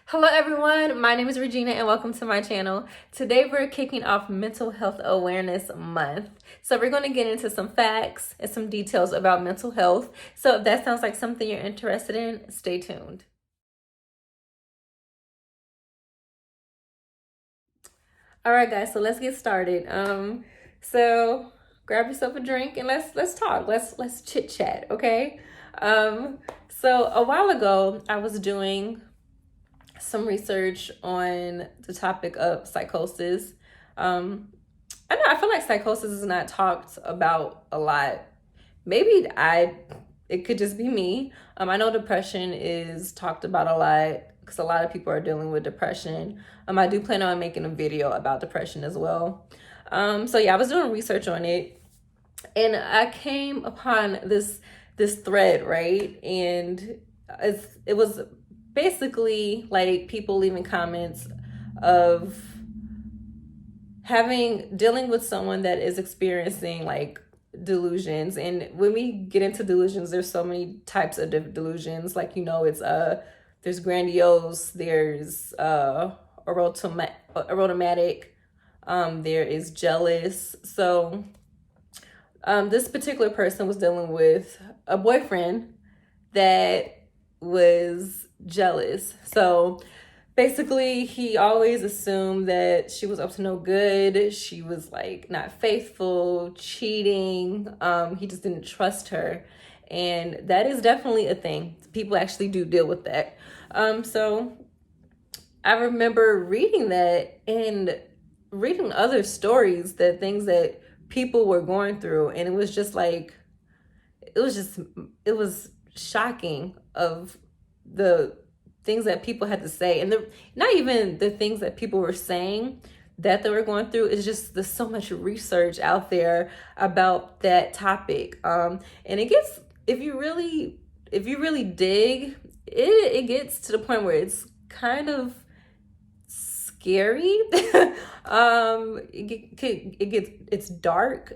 Hello everyone, my name is Regina and welcome to my channel. Today we're kicking off Mental Health Awareness Month. So we're going to get into some facts and some details about mental health. So if that sounds like something you're interested in, stay tuned. All right guys, so let's get started. So grab yourself a drink and let's talk. Let's chit chat, okay? So a while ago I was doing some research on the topic of psychosis. I know I feel like psychosis is not talked about a lot. Maybe it could just be me. I know depression is talked about a lot because a lot of people are dealing with depression. I do plan on making a video about depression as well. So yeah, I was doing research on it, and I came upon this thread, right? And it was basically like people leaving comments of dealing with someone that is experiencing like delusions. And when we get into delusions, there's so many types of delusions. Like, it's there's grandiose, there's erotomatic, there is jealous. So this particular person was dealing with a boyfriend that was jealous. So basically, he always assumed that she was up to no good. She was like not faithful, cheating. He just didn't trust her. And that is definitely a thing. People actually do deal with that. So I remember reading that and reading other stories, that things that people were going through. And it was just like, it was shocking of the things that people had to say, and not even the things that people were saying that they were going through. It's just there's so much research out there about that topic, and it gets, if you really dig it gets to the point where it's kind of scary. It's dark,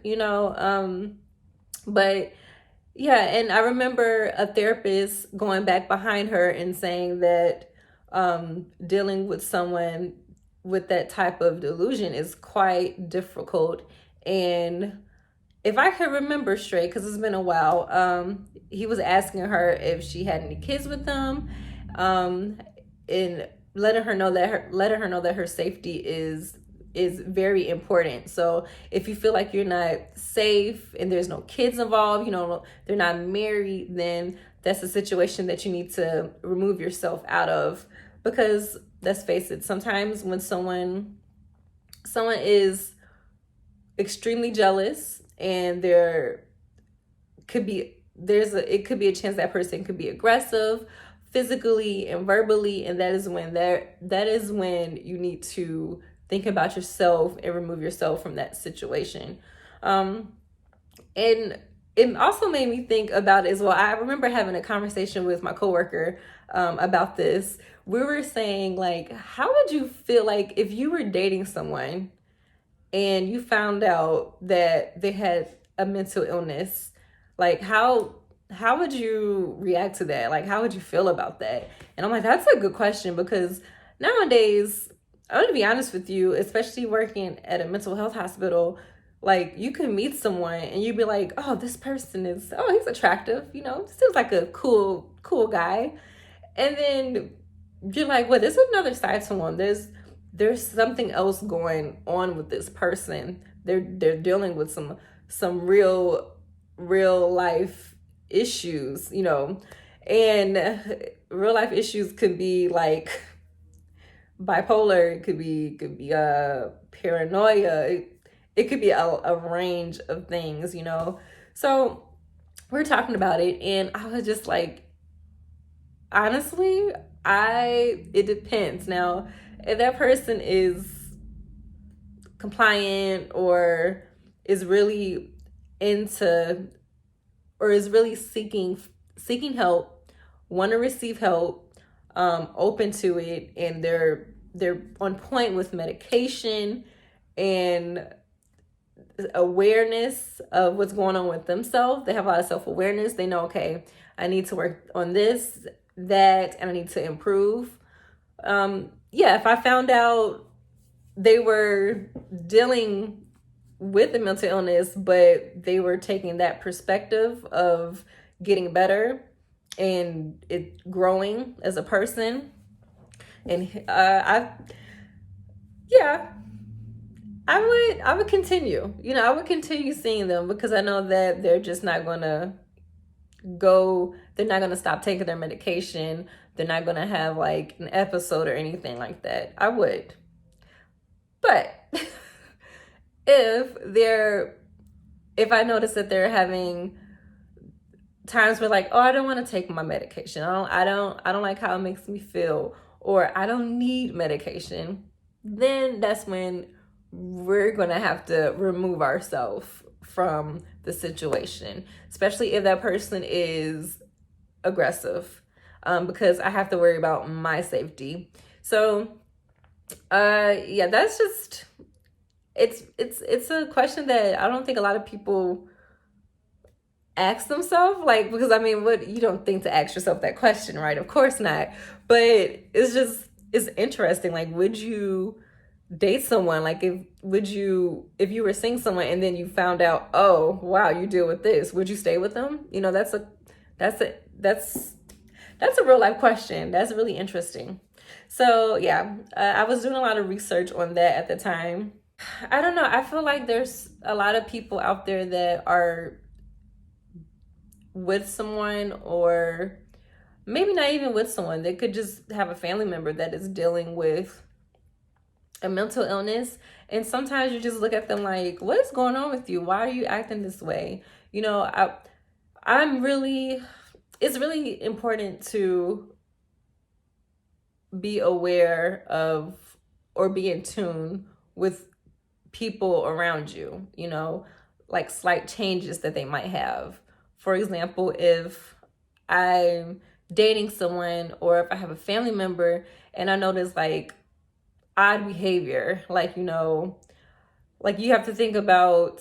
but yeah, and I remember a therapist going back behind her and saying that dealing with someone with that type of delusion is quite difficult. And if I can remember straight, because it's been a while, he was asking her if she had any kids with them, and letting her know that her safety is very important. So if you feel like you're not safe and there's no kids involved, they're not married, then that's a situation that you need to remove yourself out of. Because let's face it, sometimes when someone is extremely jealous, and it could be a chance that person could be aggressive physically and verbally, and that is when you need to think about yourself and remove yourself from that situation. And it also made me think about it as well. I remember having a conversation with my coworker about this. We were saying, like, how would you feel like if you were dating someone and you found out that they had a mental illness? Like, how would you react to that? Like, how would you feel about that? And I'm like, that's a good question, because nowadays, I'm going to be honest with you, especially working at a mental health hospital, like, you can meet someone and you'd be like, oh, this person he's attractive, seems like a cool guy. And then you're like, well, there's another side to him. There's something else going on with this person. They're dealing with some real life issues, and real life issues could be like bipolar, it could be paranoia, it could be a range of things. So we're talking about it, and I was just like, honestly, it depends. Now, if that person is compliant, or is really into, or is really seeking help, want to receive help, open to it, and they're on point with medication and awareness of what's going on with themselves. They have a lot of self-awareness. They know, okay, I need to work on this, that, and I need to improve. Yeah, if I found out they were dealing with a mental illness, but they were taking that perspective of getting better and it growing as a person, and yeah, I would continue. I would continue seeing them because I know that they're just not gonna they're not gonna stop taking their medication. They're not gonna have like an episode or anything like that. I would. But if they're if I notice that they're having times where like, oh, I don't want to take my medication. I don't like how it makes me feel, or I don't need medication, then that's when we're gonna have to remove ourselves from the situation, especially if that person is aggressive, because I have to worry about my safety. So yeah, that's just it's a question that I don't think a lot of people ask themselves, like, because I mean, what, you don't think to ask yourself that question, right? Of course not. But it's interesting. Like, would you date someone, like, if you were seeing someone and then you found out, oh wow, you deal with this, would you stay with them? That's a real life question. That's really interesting. So yeah, I was doing a lot of research on that at the time. I don't know, I feel like there's a lot of people out there that are with someone, or maybe not even with someone. They could just have a family member that is dealing with a mental illness, and sometimes you just look at them like, what is going on with you? Why are you acting this way? I'm really It's really important to be aware of, or be in tune with people around you, like slight changes that they might have. For example, if I'm dating someone, or if I have a family member and I notice like odd behavior, like you have to think about,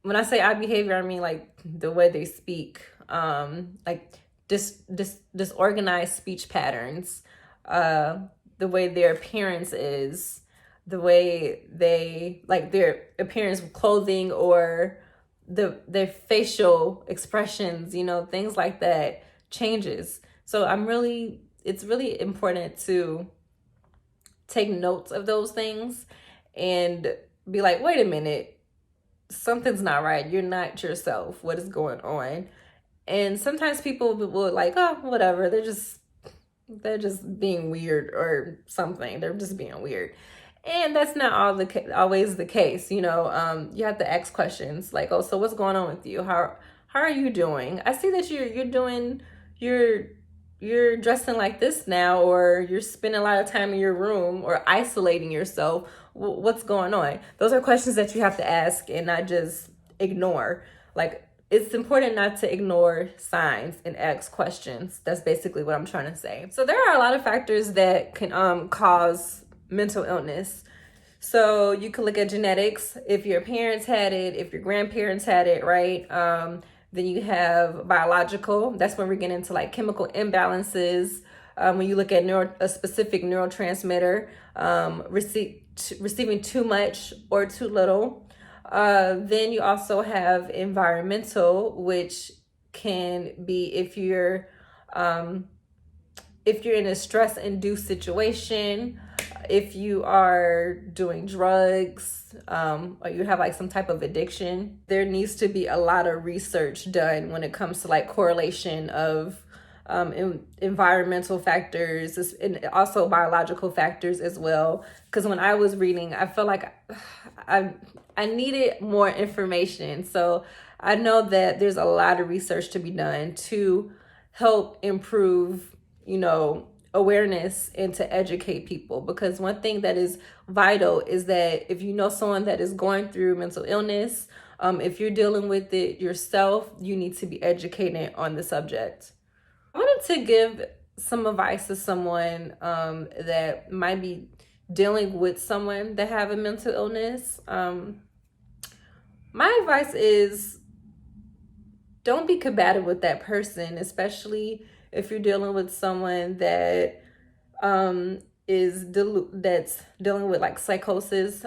when I say odd behavior, I mean like the way they speak, like disorganized speech patterns, the way their appearance is, the way they, like their appearance with clothing, or their facial expressions, things like that changes. So it's really important to take notes of those things and be like, wait a minute, something's not right. You're not yourself. What is going on? And sometimes people will like, oh, whatever. They're just being weird or something. They're just being weird. And that's not always the case. You have to ask questions like, oh, so what's going on with you? How are you doing? I see that you're dressing like this now, or you're spending a lot of time in your room, or isolating yourself. What's going on? Those are questions that you have to ask and not just ignore. Like, it's important not to ignore signs and ask questions. That's basically what I'm trying to say. So there are a lot of factors that can cause mental illness. So you can look at genetics. If your parents had it, if your grandparents had it, right? Then you have biological. That's when we get into like chemical imbalances. When you look at a specific neurotransmitter, receiving too much or too little. Then you also have environmental, which can be if you're in a stress-induced situation, if you are doing drugs, or you have like some type of addiction. There needs to be a lot of research done when it comes to like correlation of environmental factors and also biological factors as well. Because when I was reading, I felt like I needed more information. So I know that there's a lot of research to be done to help improve, awareness and to educate people. Because one thing that is vital is that if you know someone that is going through mental illness, if you're dealing with it yourself, you need to be educated on the subject. I wanted to give some advice to someone that might be dealing with someone that have a mental illness. My advice is, don't be combative with that person, especially if you're dealing with someone that that's dealing with like psychosis,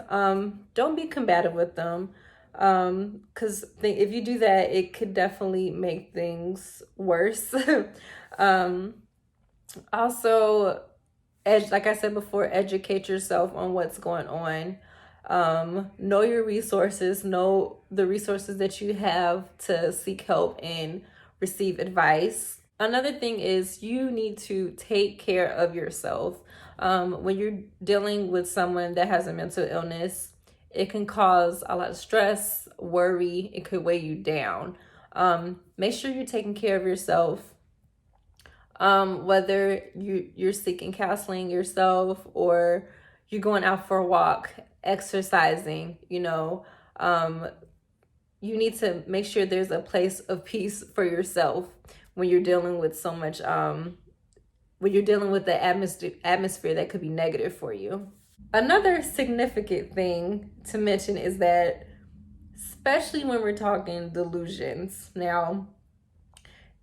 don't be combative with them. Because if you do that, it could definitely make things worse. um, Also, like I said before, educate yourself on what's going on. Know your resources, know the resources that you have to seek help and receive advice. Another thing is you need to take care of yourself. When you're dealing with someone that has a mental illness, it can cause a lot of stress, worry, it could weigh you down. Make sure you're taking care of yourself. Whether you're seeking counseling yourself or you're going out for a walk, exercising, you need to make sure there's a place of peace for yourself when you're dealing with so much, when you're dealing with the atmosphere that could be negative for you. Another significant thing to mention is that, especially when we're talking delusions, now,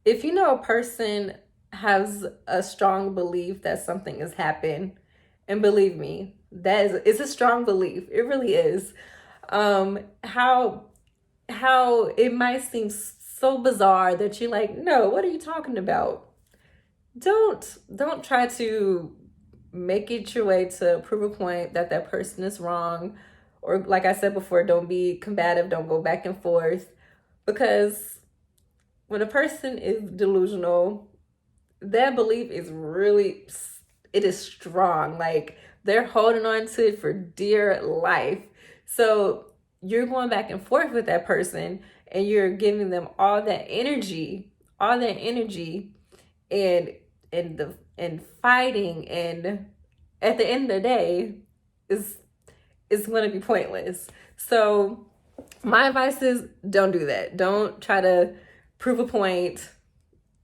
if you know a person has a strong belief that something has happened, and believe me, it's a strong belief. It really is. How it might seem so bizarre that you're like, no, what are you talking about? Don't try to make it your way to prove a point that that person is wrong, or like I said before, don't be combative, don't go back and forth, because when a person is delusional, that belief is really, it is strong. Like they're holding on to it for dear life. So you're going back and forth with that person and you're giving them all that energy, and fighting, and at the end of the day is going to be pointless. So my advice is don't do that. Don't try to prove a point.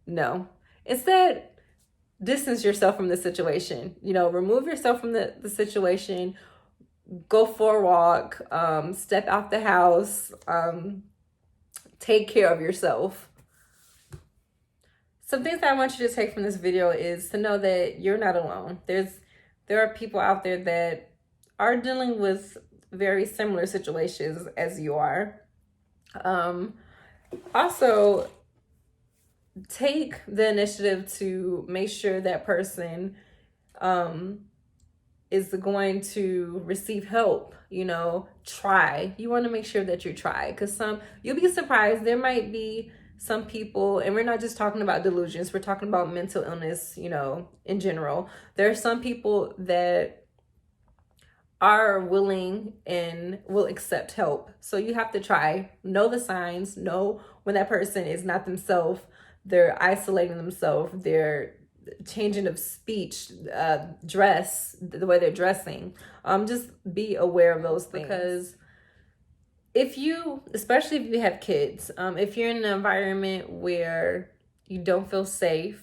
No. Instead, distance yourself from the situation. Remove yourself from the situation. Go for a walk. Step out the house. Take care of yourself. Some things that I want you to take from this video is to know that you're not alone. There are people out there that are dealing with very similar situations as you are. Also, take the initiative to make sure that person is going to receive help. Try. You want to make sure that you try, because you'll be surprised. There might be some people, and we're not just talking about delusions, we're talking about mental illness, in general. There are some people that are willing and will accept help. So you have to try. Know the signs. Know when that person is not themselves. They're isolating themselves. They're changing of speech, dress, the way they're dressing. Just be aware of those things. Because especially if you have kids, if you're in an environment where you don't feel safe,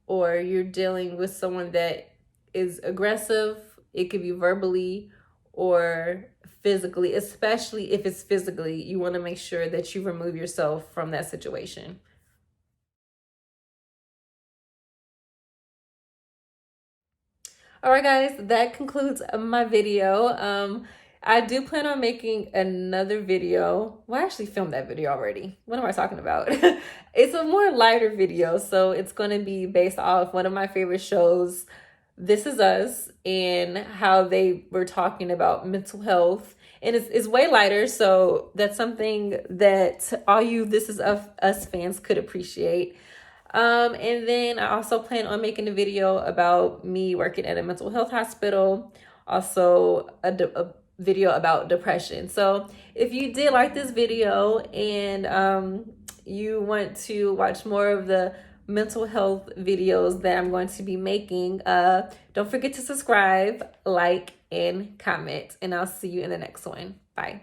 or you're dealing with someone that is aggressive, it could be verbally or physically. Especially if it's physically, you want to make sure that you remove yourself from that situation. All right, guys, that concludes my video. I do plan on making another video. Well, I actually filmed that video already. What am I talking about? It's a more lighter video, so it's going to be based off one of my favorite shows, This Is Us, and how they were talking about mental health. And it's way lighter, so that's something that all you This Is Us fans could appreciate. And then I also plan on making a video about me working at a mental health hospital, also a video about depression. So if you did like this video and you want to watch more of the mental health videos that I'm going to be making, don't forget to subscribe, like, and comment, and I'll see you in the next one. Bye.